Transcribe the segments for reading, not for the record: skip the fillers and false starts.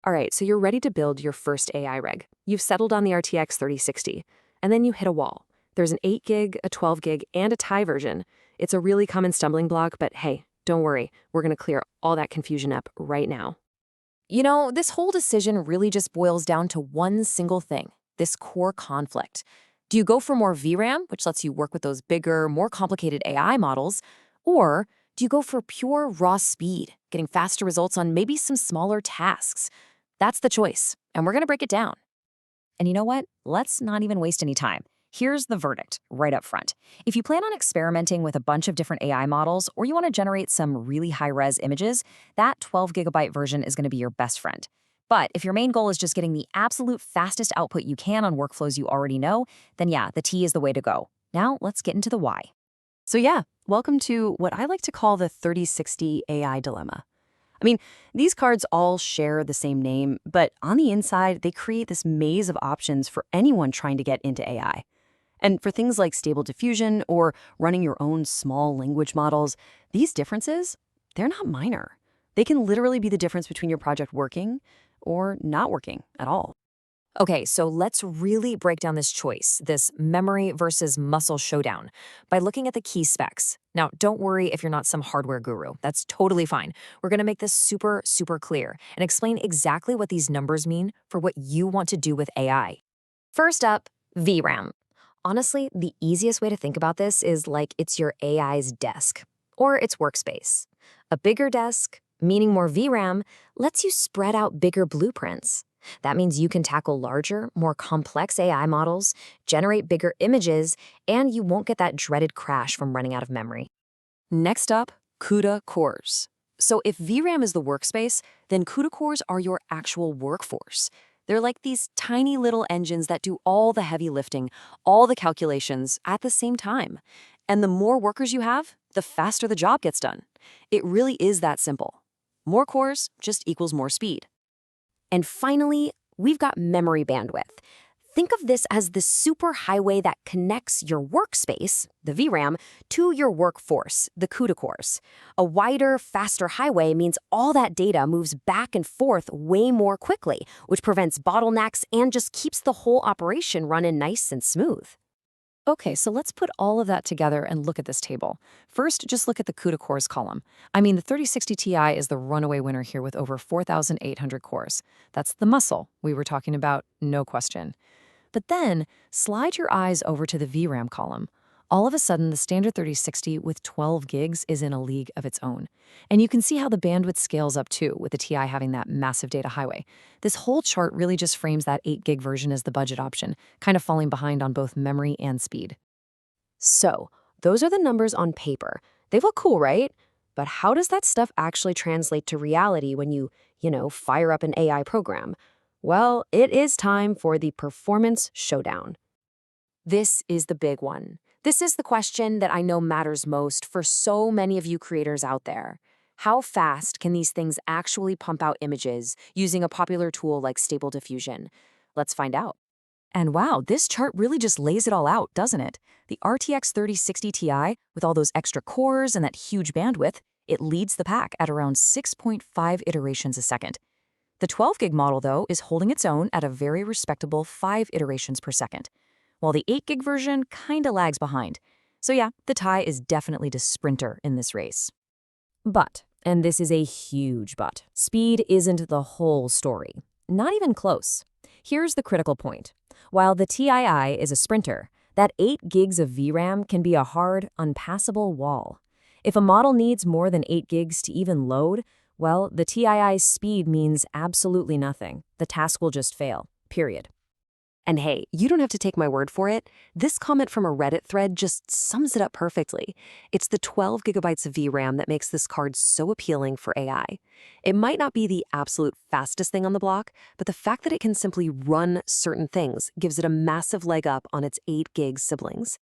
All right, so you're ready to build your first AI rig. You've settled on the RTX 3060, and then you hit a wall. There's an 8 gig, a 12 gig, and a TI version. It's a really common stumbling block, but hey, don't worry. We're going to clear all that confusion up right now. This whole decision really just boils down to one single thing, this core conflict. Do you go for more VRAM, which lets you work with those bigger, more complicated AI models, or do you go for pure raw speed, getting faster results on maybe some smaller tasks? That's the choice, and we're going to break it down. And you know what? Let's not even waste any time. Here's the verdict right up front. If you plan on experimenting with a bunch of different AI models or you want to generate some really high-res images, that 12 GB version is going to be your best friend. But if your main goal is just getting the absolute fastest output you can on workflows you already know, then yeah, the T is the way to go. Now let's get into the why. So yeah, welcome to what I like to call the 3060 AI dilemma. I mean, these cards all share the same name, but on the inside, they create this maze of options for anyone trying to get into AI. And for things like stable diffusion or running your own small language models, these differences, they're not minor. They can literally be the difference between your project working or not working at all. Okay, so let's really break down this choice, this memory versus muscle showdown, by looking at the key specs. Now, don't worry if you're not some hardware guru. That's totally fine. We're going to make this super, super clear and explain exactly what these numbers mean for what you want to do with AI. First up, VRAM. Honestly, the easiest way to think about this is like it's your AI's desk or its workspace. A bigger desk, meaning more VRAM, lets you spread out bigger blueprints. That means you can tackle larger, more complex AI models, generate bigger images, and you won't get that dreaded crash from running out of memory. Next up, CUDA cores. So if VRAM is the workspace, then CUDA cores are your actual workforce. They're like these tiny little engines that do all the heavy lifting, all the calculations at the same time. And the more workers you have, the faster the job gets done. It really is that simple. More cores just equals more speed. And finally, we've got memory bandwidth. Think of this as the superhighway that connects your workspace, the VRAM, to your workforce, the CUDA cores. A wider, faster highway means all that data moves back and forth way more quickly, which prevents bottlenecks and just keeps the whole operation running nice and smooth. Okay, so let's put all of that together and look at this table. First, just look at the CUDA cores column. I mean, the 3060 Ti is the runaway winner here with over 4,800 cores. That's the muscle we were talking about, no question. But then, slide your eyes over to the VRAM column. All of a sudden, the standard 3060 with 12 gigs is in a league of its own. And you can see how the bandwidth scales up too, with the Ti having that massive data highway. This whole chart really just frames that 8 gig version as the budget option, kind of falling behind on both memory and speed. So, those are the numbers on paper. They look cool, right? But how does that stuff actually translate to reality when you fire up an AI program? Well, it is time for the performance showdown. This is the big one. This is the question that I know matters most for so many of you creators out there. How fast can these things actually pump out images using a popular tool like Stable Diffusion? Let's find out. And wow, this chart really just lays it all out, doesn't it? The RTX 3060 Ti, with all those extra cores and that huge bandwidth, it leads the pack at around 6.5 iterations a second. The 12 gig model, though, is holding its own at a very respectable 5 iterations per second, while the 8 gig version kinda lags behind. So yeah, the Ti is definitely the sprinter in this race. But, and this is a huge but, speed isn't the whole story. Not even close. Here's the critical point. While the Tii is a sprinter, that 8 gigs of VRAM can be a hard, unpassable wall. If a model needs more than 8 gigs to even load, well, the Tii's speed means absolutely nothing. The task will just fail, period. And hey, you don't have to take my word for it. This comment from a Reddit thread just sums it up perfectly. It's the 12 gigabytes of VRAM that makes this card so appealing for AI. It might not be the absolute fastest thing on the block, but the fact that it can simply run certain things gives it a massive leg up on its 8 gig siblings.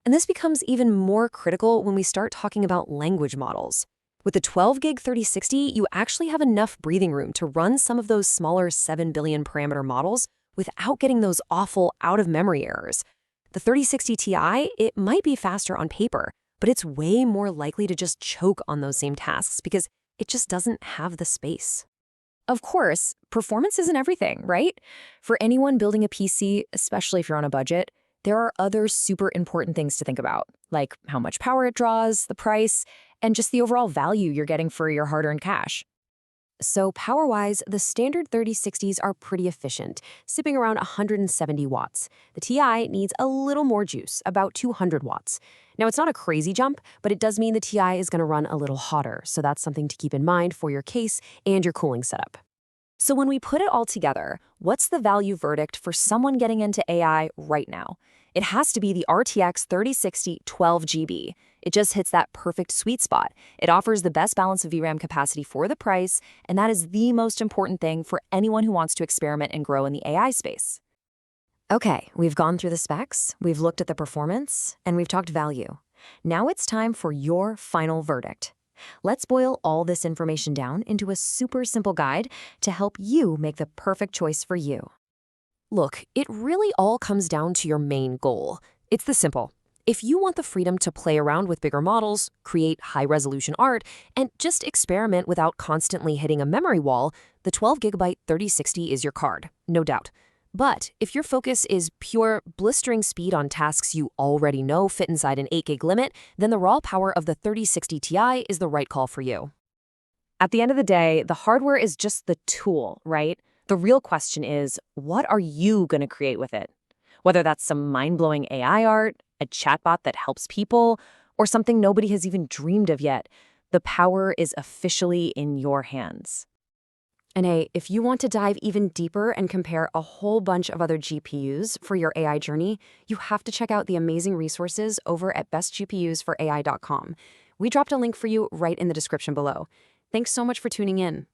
And this becomes even more critical when we start talking about language models. With the 12 gig 3060, you actually have enough breathing room to run some of those smaller 7 billion parameter models without getting those awful out-of-memory errors. The 3060 Ti, it might be faster on paper, but it's way more likely to just choke on those same tasks because it just doesn't have the space. Of course, performance isn't everything, right? For anyone building a PC, especially if you're on a budget, there are other super important things to think about, like how much power it draws, the price, and just the overall value you're getting for your hard-earned cash. So power-wise, the standard 3060s are pretty efficient, sipping around 170 watts. The Ti needs a little more juice, about 200 watts. Now, it's not a crazy jump, but it does mean the Ti is going to run a little hotter, so that's something to keep in mind for your case and your cooling setup. So when we put it all together, what's the value verdict for someone getting into AI right now? It has to be the RTX 3060 12GB. It just hits that perfect sweet spot. It offers the best balance of VRAM capacity for the price, and that is the most important thing for anyone who wants to experiment and grow in the AI space. Okay, we've gone through the specs, we've looked at the performance, and we've talked value. Now it's time for your final verdict. Let's boil all this information down into a super simple guide to help you make the perfect choice for you. Look, it really all comes down to your main goal. It's the simple. If you want the freedom to play around with bigger models, create high-resolution art, and just experiment without constantly hitting a memory wall, the 12GB 3060 is your card, no doubt. But if your focus is pure, blistering speed on tasks you already know fit inside an 8GB limit, then the raw power of the 3060 Ti is the right call for you. At the end of the day, the hardware is just the tool, right? The real question is, what are you going to create with it? Whether that's some mind-blowing AI art, a chatbot that helps people, or something nobody has even dreamed of yet, the power is officially in your hands. And hey, if you want to dive even deeper and compare a whole bunch of other GPUs for your AI journey, you have to check out the amazing resources over at bestgpusforai.com. We dropped a link for you right in the description below. Thanks so much for tuning in.